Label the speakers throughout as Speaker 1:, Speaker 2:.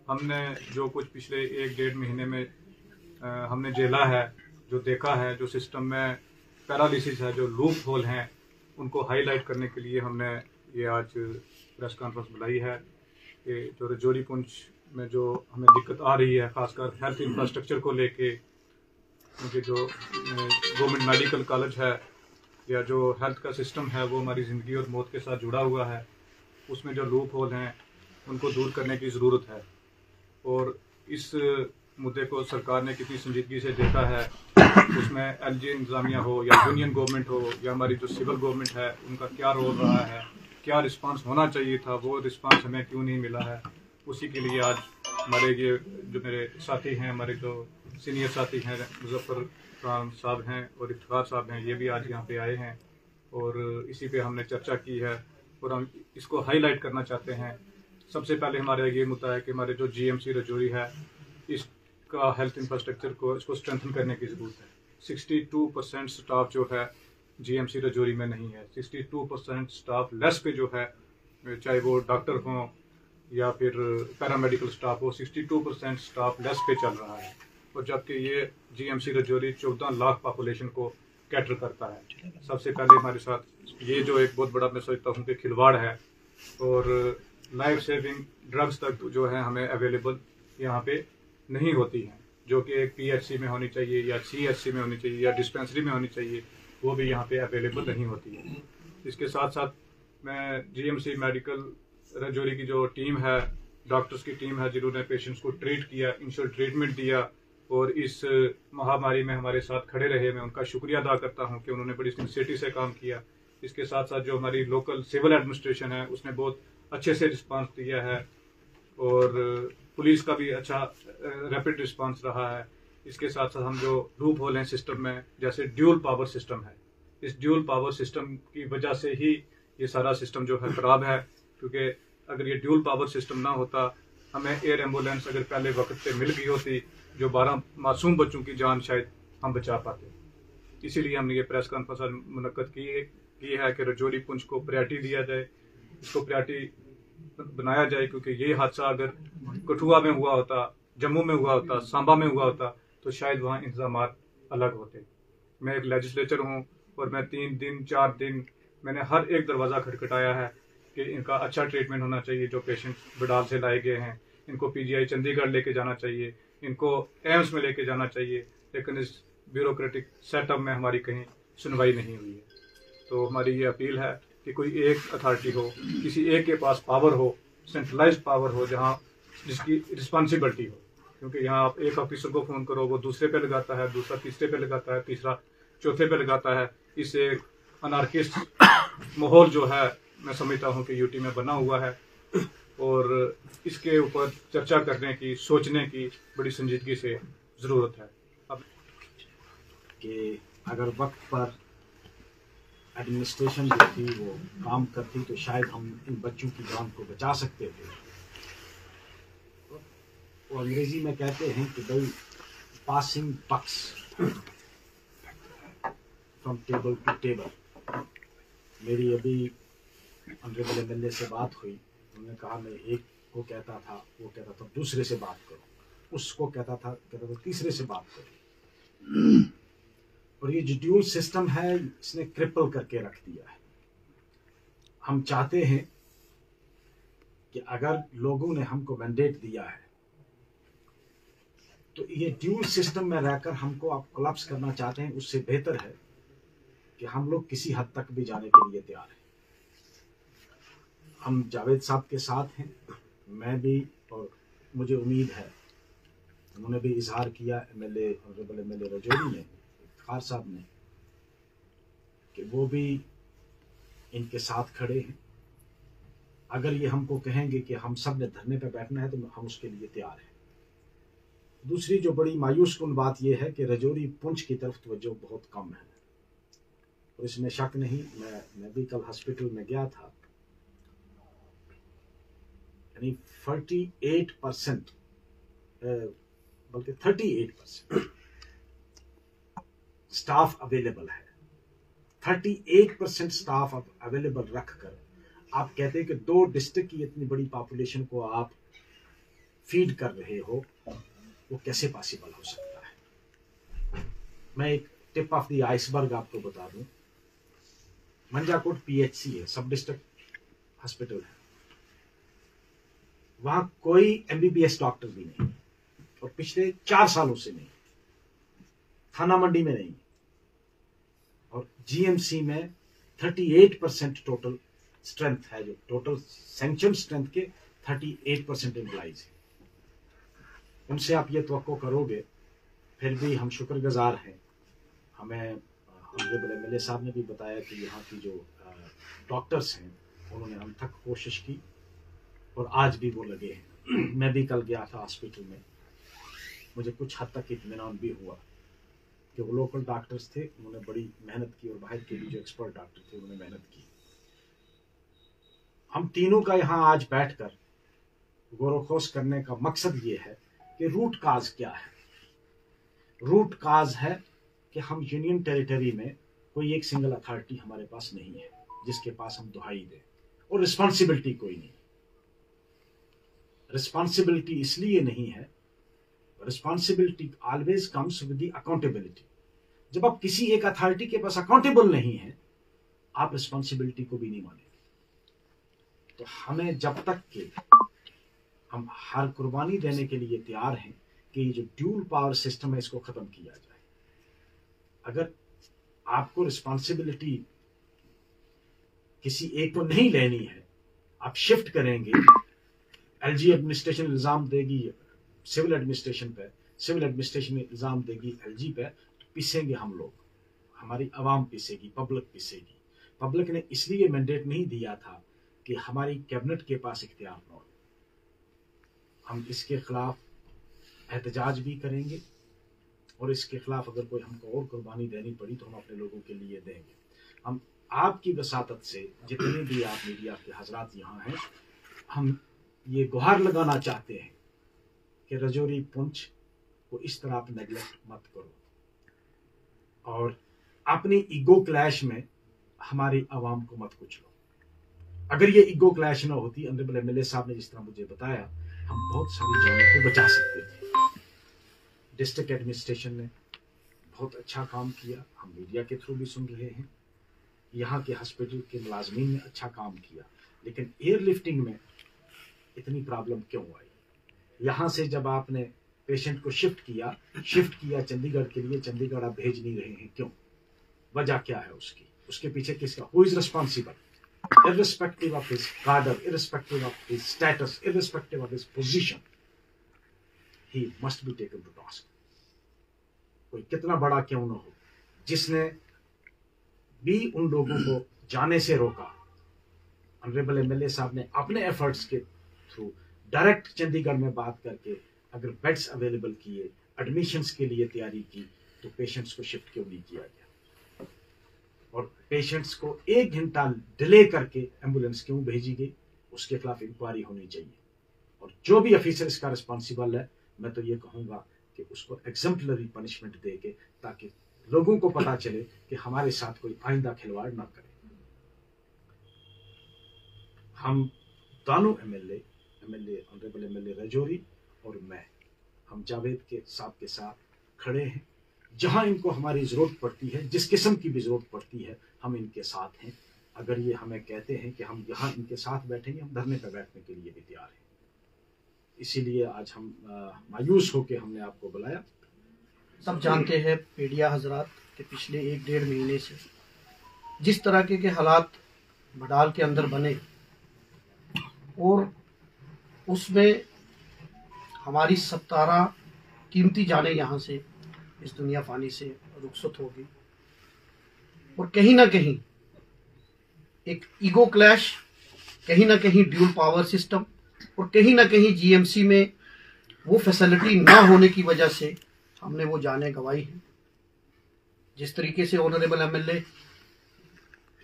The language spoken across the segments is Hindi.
Speaker 1: हमने जो कुछ पिछले 1-1.5 महीने में हमने झेला है, जो देखा है, जो सिस्टम में पैरालिसिस है, जो लूप होल हैं, उनको हाईलाइट करने के लिए हमने ये आज प्रेस कॉन्फ्रेंस बुलाई है कि जो रजौरी पुंछ में जो हमें दिक्कत आ रही है, खासकर हेल्थ इंफ्रास्ट्रक्चर को लेके, क्योंकि जो गवर्नमेंट मेडिकल कॉलेज है या जो हेल्थ का सिस्टम है वो हमारी ज़िंदगी और मौत के साथ जुड़ा हुआ है, उसमें जो लूप होल हैं उनको दूर करने की ज़रूरत है। और इस मुद्दे को सरकार ने कितनी संजीदगी से देखा है, उसमें एलजी इंतज़ामिया हो या यूनियन गवर्नमेंट हो या हमारी जो सिविल गवर्नमेंट है, उनका क्या रोल रहा है, क्या रिस्पांस होना चाहिए था, वो रिस्पांस हमें क्यों नहीं मिला है। उसी के लिए आज हमारे ये जो मेरे साथी हैं, हमारे जो सीनियर साथी हैं, मुजफ्फर खान साहब हैं और इफ्तिखार साहब हैं, ये भी आज यहाँ पे आए हैं और इसी पे हमने चर्चा की है और हम इसको हाईलाइट करना चाहते हैं। सबसे पहले हमारा ये मुद्दा है कि हमारे जो जीएमसी रजौरी है, इसका हेल्थ इंफ्रास्ट्रक्चर को इसको स्ट्रेंथन करने की ज़रूरत है। 62% स्टाफ जो है जीएमसी रजौरी में नहीं है। 62% स्टाफ लेस पे जो है, चाहे वो डॉक्टर हों या फिर पैरामेडिकल स्टाफ हो, 62% स्टाफ लेस पे चल रहा है। और जबकि ये जीएमसी रजौरी 14 लाख पॉपुलेशन को कैटर करता है। सबसे पहले हमारे साथ ये जो एक बहुत बड़ा मैं सोचता हूँ कि खिलवाड़ है और लाइफ सेविंग ड्रग्स तक जो है हमें अवेलेबल यहाँ पे नहीं होती हैं, जो कि एक पीएचसी में होनी चाहिए या सीएचसी में होनी चाहिए या डिस्पेंसरी में होनी चाहिए, वो भी यहाँ पे अवेलेबल नहीं होती है। इसके साथ साथ मैं जीएमसी मेडिकल रजौरी की जो टीम है, डॉक्टर्स की टीम है, जिन्होंने पेशेंट्स को ट्रीट किया, इनिशियल ट्रीटमेंट दिया और इस महामारी में हमारे साथ खड़े रहे, मैं उनका शुक्रिया अदा करता हूं कि उन्होंने बड़ी सिंसियरिटी से काम किया। इसके साथ साथ जो हमारी लोकल सिविल एडमिनिस्ट्रेशन है, उसने बहुत अच्छे से रिस्पांस दिया है और पुलिस का भी अच्छा रैपिड रिस्पांस रहा है। इसके साथ साथ हम जो लूप होल हैं सिस्टम में, जैसे ड्यूल पावर सिस्टम है, इस ड्यूल पावर सिस्टम की वजह से ही ये सारा सिस्टम जो है खराब है, क्योंकि अगर ये ड्यूल पावर सिस्टम ना होता, हमें एयर एम्बुलेंस अगर पहले वक्त पे मिल गई होती, जो 12 मासूम बच्चों की जान शायद हम बचा पाते। इसीलिए हमने ये प्रेस कॉन्फ्रेंस मुनक्कद की है कि रजौरी पुंछ को प्रायोरिटी दिया जाए, इसको प्रायोरिटी बनाया जाए, क्योंकि ये हादसा अगर कठुआ में हुआ होता, जम्मू में हुआ होता, सांबा में हुआ होता, तो शायद वहाँ इंतजाम अलग होते। मैं एक लेजिस्लेचर हूँ और मैं 3 दिन 4 दिन मैंने हर एक दरवाज़ा खटखटाया है कि इनका अच्छा ट्रीटमेंट होना चाहिए। जो पेशेंट बडाल से लाए गए हैं, इनको पीजीआई चंडीगढ़ लेके जाना चाहिए, इनको एम्स में लेके जाना चाहिए, लेकिन इस ब्यूरोक्रेटिक सेटअप में हमारी कहीं सुनवाई नहीं हुई है। तो हमारी ये अपील है कि कोई एक अथॉरिटी हो, किसी एक के पास पावर हो, सेंट्रलाइज्ड पावर हो, जहाँ जिसकी रिस्पॉन्सिबिलिटी हो, क्योंकि यहाँ आप एक ऑफिसर को फ़ोन करो, वो दूसरे पे लगाता है, दूसरा तीसरे पे लगाता है, तीसरा चौथे पे लगाता है। इससे अनार्किस्ट माहौल जो है मैं समझता हूँ कि यूटी में बना हुआ है और इसके ऊपर चर्चा करने की, सोचने की बड़ी संजीदगी से ज़रूरत है। अब
Speaker 2: कि अगर वक्त पर एडमिनिस्ट्रेशन जो थी वो काम करती तो शायद हम इन बच्चों की जान को बचा सकते थे। वो अंग्रेजी में कहते हैं कि भाई passing bucks from table to table. मेरी अभी ऑनरेबल एमएलए से बात हुई, उन्होंने कहा मैं एक को कहता था, वो कहता था दूसरे से बात करो, उसको कहता था तीसरे से बात करो। और ये जो ड्यूल सिस्टम है, इसने क्रिपल करके रख दिया है। हम चाहते हैं कि अगर लोगों ने हमको मैंडेट दिया है तो ये ड्यूल सिस्टम में रहकर हमको आप कोलैप्स करना चाहते हैं, उससे बेहतर है कि हम लोग किसी हद तक भी जाने के लिए तैयार हैं। हम जावेद साहब के साथ हैं, मैं भी, और मुझे उम्मीद है उन्होंने भी इजहार किया एमएलए ऑनरेबल एमएलए रजौरी ने, इफ्तिखार साहब ने, कि वो भी इनके साथ खड़े हैं। अगर ये हमको कहेंगे कि हम सब ने धरने पर बैठना है तो हम उसके लिए तैयार हैं। दूसरी जो बड़ी मायूस कुन बात यह है कि रजौरी पुंछ की तरफ तवज्जो बहुत कम है, और इसमें शक नहीं। मैं भी कल हॉस्पिटल में गया था, यानी 48% बल्कि 38% स्टाफ अवेलेबल है। 38% स्टाफ अवेलेबल रखकर आप कहते हैं कि 2 डिस्ट्रिक्ट की इतनी बड़ी पॉपुलेशन को आप फीड कर रहे हो, वो कैसे पॉसिबल हो सकता है। मैं एक टिप ऑफ द आइसबर्ग आपको बता दूं। मंजाकोट पीएचसी है, सब डिस्ट्रिक्ट हॉस्पिटल है, वहां कोई एमबीबीएस डॉक्टर भी नहीं और पिछले 4 सालों से नहीं। थाना मंडी में नहीं और जीएमसी में 38% टोटल स्ट्रेंथ है, जो टोटल सैंक्शन स्ट्रेंथ के 38% एम्प्लॉइज है। उनसे आप ये तवक्को करोगे, फिर भी हम शुक्रगुजार हैं। हमें ऑनरेबल एमएलए साहब ने भी बताया कि यहाँ की जो डॉक्टर्स हैं उन्होंने अनथक कोशिश की और आज भी वो लगे हैं। मैं भी कल गया था हॉस्पिटल में, मुझे कुछ हद तक इत्मीनान भी हुआ कि वो लोकल डॉक्टर्स थे, उन्होंने बड़ी मेहनत की और बाहर के भी जो एक्सपर्ट डॉक्टर थे उन्होंने मेहनत की। हम तीनों का यहाँ आज बैठकर गौरवखोज करने का मकसद ये है कि रूट काज क्या है। रूट काज है कि हम यूनियन टेरिटरी में कोई एक सिंगल अथॉरिटी हमारे पास नहीं है जिसके पास हम दुहाई दें, और रिस्पॉन्सिबिलिटी कोई नहीं। रिस्पॉन्सिबिलिटी इसलिए नहीं है, responsibility always comes with the accountability. जब आप किसी एक अथॉरिटी के पास अकाउंटेबल नहीं है, आप रिस्पॉन्सिबिलिटी को भी नहीं मानेंगे। तो हमें जब तक कि हम हर कुर्बानी देने के लिए तैयार हैं कि ये जो ड्यूल पावर सिस्टम है इसको खत्म किया जाए। अगर आपको रिस्पॉन्सिबिलिटी किसी एक को नहीं लेनी है, आप शिफ्ट करेंगे, एलजी एडमिनिस्ट्रेशन इल्जाम देगी सिविल एडमिनिस्ट्रेशन पे, सिविल एडमिनिस्ट्रेशन इल्जाम देगी एलजी पे, तो पिसेंगे हम लोग, हमारी आवाम पिसेगी, पब्लिक पिसेगी। पब्लिक ने इसलिए मैंडेट नहीं दिया था कि हमारी कैबिनेट के पास इख्तियार न हो। हम इसके खिलाफ एहतजाज भी करेंगे और इसके खिलाफ अगर कोई हमको और कुर्बानी देनी पड़ी तो हम अपने लोगों के लिए देंगे। हम आपकी वसातत से, जितने भी आप मीडिया के हजरात यहाँ हैं, हम ये गुहार लगाना चाहते हैं कि रजौरी पुंछ को इस तरह आप नेगलेक्ट मत करो और अपनी ईगो क्लैश में हमारी आवाम को मत कुचलो। अगर ये ईगो क्लैश ना होती, ऑनरेबल एमएलए साहब ने जिस तरह मुझे बताया, हम बहुत सारी जानों को बचा सकते थे। डिस्ट्रिक्ट एडमिनिस्ट्रेशन ने बहुत अच्छा काम किया, हम मीडिया के थ्रू भी सुन रहे हैं। यहाँ के हॉस्पिटल के मुलाजमीन ने अच्छा काम किया, लेकिन एयरलिफ्टिंग में इतनी प्रॉब्लम क्यों आई? यहाँ से जब आपने पेशेंट को शिफ्ट किया चंडीगढ़ के लिए, चंडीगढ़ आप भेज नहीं रहे हैं, क्यों? वजह क्या है उसकी? उसके पीछे किसका? Who is responsible? Irrespective of his cadre, irrespective of his status, irrespective of his position, he must be taken to task. कोई कितना बड़ा क्यों न हो, जिसने भी उन लोगों को जाने से रोका। ऑनरेबल एमएलए साहब ने अपने एफर्ट्स के थ्रू डायरेक्ट चंडीगढ़ में बात करके अगर बेड्स अवेलेबल किए, एडमिशंस के लिए तैयारी की, तो पेशेंट्स को शिफ्ट क्यों नहीं किया गया? और पेशेंट्स को 1 घंटा डिले करके एम्बुलेंस क्यों भेजी गई? उसके खिलाफ इंक्वायरी होनी चाहिए। और जो भी ऑफिसर इसका रिस्पॉन्सिबल है, मैं तो ये कहूंगा कि उसको एग्जम्पलरी पनिशमेंट दे के, ताकि लोगों को पता चले कि हमारे साथ कोई आइंदा खिलवाड़ ना करे। हम दोनों एमएलए ऑनरेबल एमएलए रजौरी और मैं, हम जावेद के साहब के साथ खड़े हैं। जहां इनको हमारी जरूरत पड़ती है, जिस किस्म की भी जरूरत पड़ती है, हम इनके साथ हैं। अगर ये हमें कहते हैं कि हम यहाँ इनके साथ बैठेंगे, हम धरने पर बैठने के लिए भी तैयार हैं। इसीलिए आज हम मायूस होकर हमने आपको बुलाया।
Speaker 3: सब जानते हैं मीडिया हजरात के पिछले 1-1.5 महीने से जिस तरह के हालात बडाल के अंदर बने, और उसमें हमारी 17 कीमती जानें यहाँ से इस दुनिया फानी से रुखसत होगी, और कहीं ना कहीं एक ईगो क्लैश, कहीं ना कहीं ड्यूल पावर सिस्टम, और कहीं ना कहीं जीएमसी में वो फैसिलिटी ना होने की वजह से हमने वो जानें गंवाई हैं। जिस तरीके से ऑनरेबल एमएलए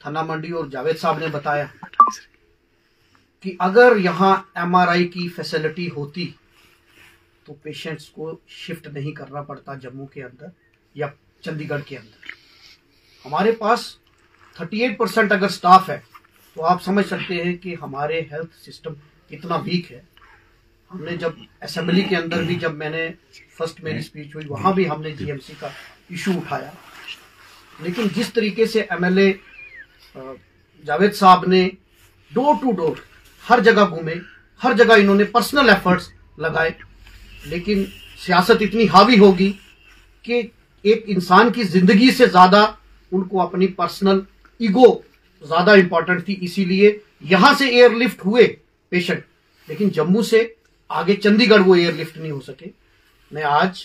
Speaker 3: थाना मंडी और जावेद साहब ने बताया कि अगर यहाँ एमआरआई की फैसिलिटी होती तो पेशेंट्स को शिफ्ट नहीं करना पड़ता जम्मू के अंदर या चंडीगढ़ के अंदर। हमारे पास 38% अगर स्टाफ है तो आप समझ सकते हैं कि हमारे हेल्थ सिस्टम कितना वीक है। हमने जब असेंबली के अंदर भी, जब मैंने फर्स्ट मेरी स्पीच हुई, वहां भी हमने जीएमसी का इशू उठाया। लेकिन जिस तरीके से एमएलए जावेद साहब ने डोर टू डोर हर जगह घूमे, हर जगह इन्होंने पर्सनल एफर्ट्स लगाए, लेकिन सियासत इतनी हावी होगी कि एक इंसान की जिंदगी से ज्यादा उनको अपनी पर्सनल ईगो ज्यादा इंपॉर्टेंट थी। इसीलिए यहां से एयरलिफ्ट हुए पेशेंट, लेकिन जम्मू से आगे चंडीगढ़ वो एयरलिफ्ट नहीं हो सके। मैं आज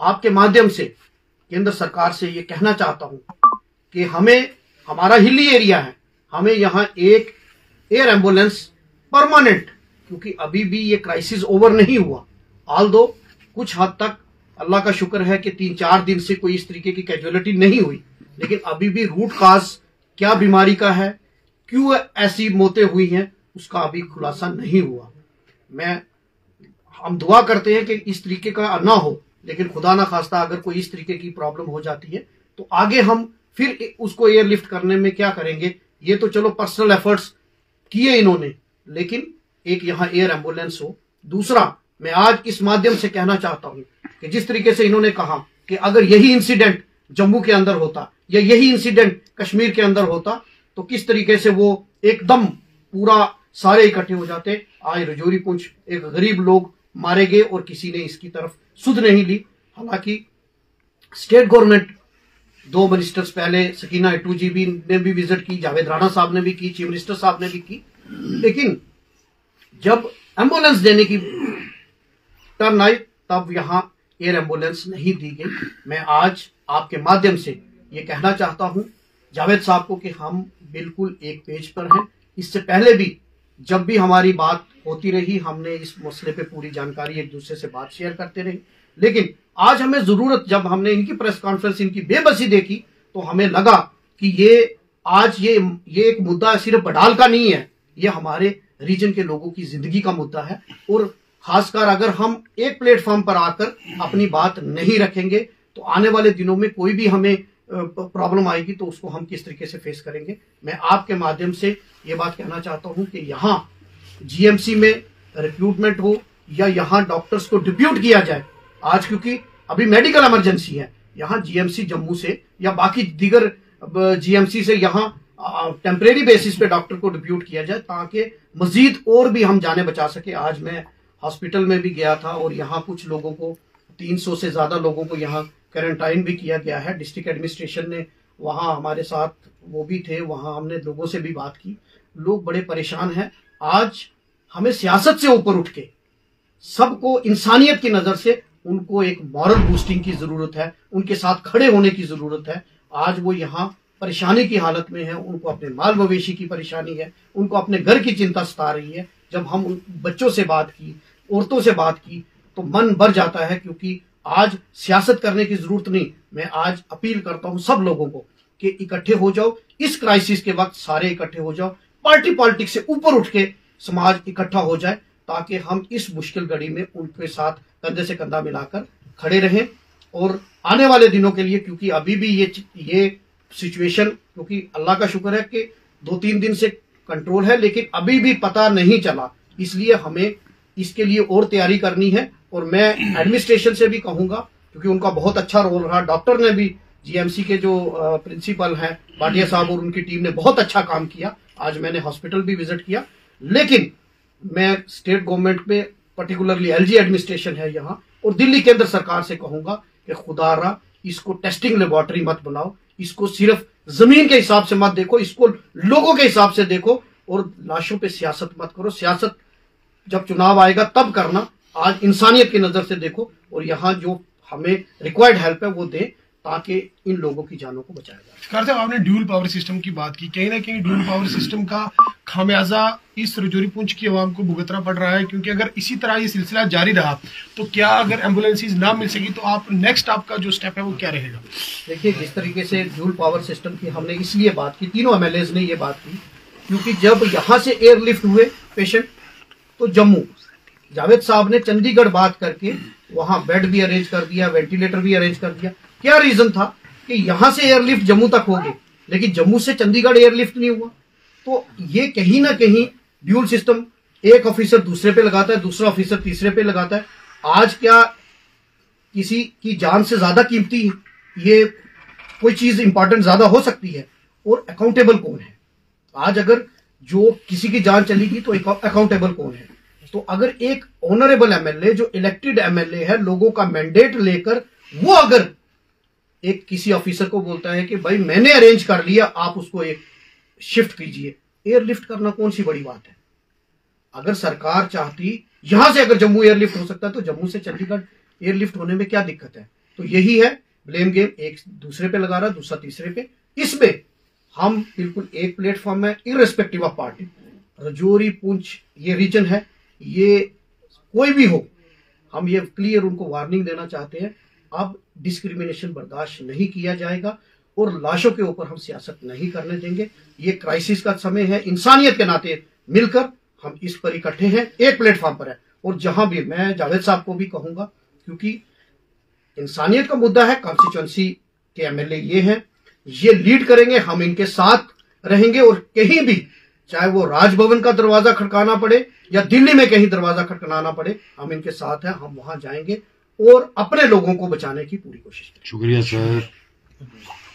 Speaker 3: आपके माध्यम से केंद्र सरकार से ये कहना चाहता हूं कि हमें, हमारा हिली एरिया है, हमें यहां एक एयर एम्बुलेंस परमानेंट, क्योंकि अभी भी ये क्राइसिस ओवर नहीं हुआ। ऑल्दो कुछ हद तक अल्लाह का शुक्र है कि 3-4 दिन से कोई इस तरीके की कैजुअलिटी नहीं हुई, लेकिन अभी भी रूट काज क्या बीमारी का है, क्यों ऐसी मौतें हुई हैं, उसका अभी खुलासा नहीं हुआ। हम दुआ करते हैं कि इस तरीके का ना हो, लेकिन खुदा ना खास्ता अगर कोई इस तरीके की प्रॉब्लम हो जाती है तो आगे हम फिर उसको एयरलिफ्ट करने में क्या करेंगे। ये तो चलो पर्सनल एफर्ट्स किए इन्होंने, लेकिन एक यहाँ एयर एम्बुलेंस हो। दूसरा, मैं आज इस माध्यम से कहना चाहता हूं कि जिस तरीके से इन्होंने कहा कि अगर यही इंसिडेंट जम्मू के अंदर होता या यही इंसिडेंट कश्मीर के अंदर होता तो किस तरीके से वो एकदम पूरा सारे इकट्ठे हो जाते। आज रजौरी पुंछ एक गरीब लोग मारे गए और किसी ने इसकी तरफ सुध नहीं ली। हालांकि स्टेट गवर्नमेंट 2 मिनिस्टर्स पहले, सकीना इटू जी भी ने भी विजिट की, जावेद राणा साहब ने भी की, चीफ मिनिस्टर साहब ने भी की, लेकिन जब एम्बुलेंस देने की टर्न आई तब यहां एयर एम्बुलेंस नहीं दी गई। मैं आज आपके माध्यम से ये कहना चाहता हूं जावेद साहब को कि हम बिल्कुल एक पेज पर हैं। इससे पहले भी जब भी हमारी बात होती रही, हमने इस मसले पे पूरी जानकारी एक दूसरे से बात शेयर करते रहे, लेकिन आज हमें जरूरत, जब हमने इनकी प्रेस कॉन्फ्रेंस, इनकी बेबसी देखी तो हमें लगा कि ये आज ये एक मुद्दा सिर्फ बडाल का नहीं है, ये हमारे रीजन के लोगों की जिंदगी का मुद्दा है। और खासकर अगर हम एक प्लेटफॉर्म पर आकर अपनी बात नहीं रखेंगे तो आने वाले दिनों में कोई भी हमें प्रॉब्लम आएगी तो उसको हम किस तरीके से फेस करेंगे। मैं आपके माध्यम से ये बात कहना चाहता हूं कि यहाँ जीएमसी में रिक्रूटमेंट हो या यहाँ डॉक्टर्स को डिप्यूट किया जाए आज, क्योंकि अभी मेडिकल इमरजेंसी है, यहाँ जीएमसी जम्मू से या बाकी दीगर जीएमसी से यहाँ टेम्परेरी बेसिस पे डॉक्टर को डिप्यूट किया जाए ताकि मजीद और भी हम जाने बचा सके। आज मैं हॉस्पिटल में भी गया था और यहाँ कुछ लोगों को, 300 से ज्यादा लोगों को यहाँ क्वारंटाइन भी किया गया है। डिस्ट्रिक्ट एडमिनिस्ट्रेशन ने वहाँ हमारे साथ वो भी थे, वहाँ हमने लोगों से भी बात की, लोग बड़े परेशान हैं। आज हमें सियासत से ऊपर उठ के सबको इंसानियत की नजर से उनको एक मॉरल बूस्टिंग की जरूरत है, उनके साथ खड़े होने की जरूरत है। आज वो यहाँ परेशानी की हालत में है, उनको अपने माल मवेशी की परेशानी है, उनको अपने घर की चिंता सता रही है। जब हम उन बच्चों से बात की, औरतों से बात की तो मन भर जाता है, क्योंकि आज सियासत करने की जरूरत नहीं। मैं आज अपील करता हूं सब लोगों को कि इकट्ठे हो जाओ, इस क्राइसिस के वक्त सारे इकट्ठे हो जाओ, पार्टी पॉलिटिक्स से ऊपर उठ के समाज इकट्ठा हो जाए ताकि हम इस मुश्किल घड़ी में उनके साथ कंधे से कंधा मिलाकर खड़े रहें। और आने वाले दिनों के लिए, क्योंकि अभी भी ये सिचुएशन, क्योंकि अल्लाह का शुक्र है कि 2-3 दिन से कंट्रोल है, लेकिन अभी भी पता नहीं चला, इसलिए हमें इसके लिए और तैयारी करनी है। और मैं एडमिनिस्ट्रेशन से भी कहूंगा, क्योंकि उनका बहुत अच्छा रोल रहा, डॉक्टर ने भी, जीएमसी के जो प्रिंसिपल हैं भाटिया साहब और उनकी टीम ने बहुत अच्छा काम किया। आज मैंने हॉस्पिटल भी विजिट किया, लेकिन मैं स्टेट गवर्नमेंट पे, पर्टिकुलरली एलजी एडमिनिस्ट्रेशन है यहाँ, और दिल्ली केंद्र सरकार से कहूंगा कि खुदारा इसको टेस्टिंग लेबोरेटरी मत बनाओ, इसको सिर्फ जमीन के हिसाब से मत देखो, इसको लोगों के हिसाब से देखो, और लाशों पे सियासत मत करो। सियासत जब चुनाव आएगा तब करना, आज इंसानियत की नजर से देखो और यहाँ जो हमें रिक्वायर्ड हेल्प है वो दें ताकि इन लोगों की जानों को बचाया जाए।
Speaker 4: कार साहब, आपने ड्यूल पावर सिस्टम की बात की, कहीं ना कहीं ड्यूल पावर सिस्टम का खामियाजा इस रजौरी पुंछ की आवाम को भुगतना पड़ रहा है, क्योंकि अगर इसी तरह ये सिलसिला जारी रहा तो क्या, अगर एम्बुलेंसेज ना मिल सकी तो आप नेक्स्ट आपका जो स्टेप है वो क्या रहेगा?
Speaker 3: देखिए, जिस तरीके से ड्यूल पावर सिस्टम की हमने इसलिए बात की, तीनों एमएलएज ने ये बात की, क्योंकि जब यहाँ से एयरलिफ्ट हुए पेशेंट तो जम्मू, जावेद साहब ने चंडीगढ़ बात करके वहां बेड भी अरेंज कर दिया, वेंटिलेटर भी अरेंज कर दिया। क्या रीजन था कि यहां से एयरलिफ्ट जम्मू तक हो गई, लेकिन जम्मू से चंडीगढ़ एयरलिफ्ट नहीं हुआ। तो ये कहीं ना कहीं ड्यूल सिस्टम एक ऑफिसर दूसरे पे लगाता है, दूसरा ऑफिसर तीसरे पे लगाता है। आज क्या किसी की जान से ज्यादा कीमती ये कोई चीज इंपॉर्टेंट ज्यादा हो सकती है? और अकाउंटेबल कौन है? आज अगर जो किसी की जान चलेगी तो अकाउंटेबल कौन है? तो अगर एक ऑनरेबल एमएलए जो इलेक्टेड एमएलए है, लोगों का मैंडेट लेकर, वो अगर एक किसी ऑफिसर को बोलता है कि भाई मैंने अरेंज कर लिया, आप उसको एक शिफ्ट कीजिए, एयरलिफ्ट करना कौन सी बड़ी बात है? अगर सरकार चाहती, यहां से अगर जम्मू एयरलिफ्ट हो सकता है तो जम्मू से चंडीगढ़ एयरलिफ्ट होने में क्या दिक्कत है? तो यही है ब्लेम गेम, एक दूसरे पे लगा रहा, दूसरा तीसरे पे। इसमें हम बिल्कुल एक प्लेटफॉर्म है, irrespective of party. Rajouri, Poonch ये रीजन है, ये कोई भी हो, हम ये क्लियर उनको वार्निंग देना चाहते हैं, अब डिस्क्रिमिनेशन बर्दाश्त नहीं किया जाएगा और लाशों के ऊपर हम सियासत नहीं करने देंगे। ये क्राइसिस का समय है, इंसानियत के नाते मिलकर हम इस पर इकट्ठे हैं, एक प्लेटफॉर्म पर है। और जहां भी, मैं जावेद साहब को भी कहूंगा, क्योंकि इंसानियत का मुद्दा है, कॉन्स्टिट्यूंसी के एमएलए ये हैं, ये लीड करेंगे, हम इनके साथ रहेंगे। और कहीं भी, चाहे वो राजभवन का दरवाजा खटकाना पड़े या दिल्ली में कहीं दरवाजा खटखटाना पड़े, हम इनके साथ हैं, हम वहां जाएंगे और अपने लोगों को बचाने की पूरी कोशिश करेंगे।
Speaker 5: शुक्रिया सर।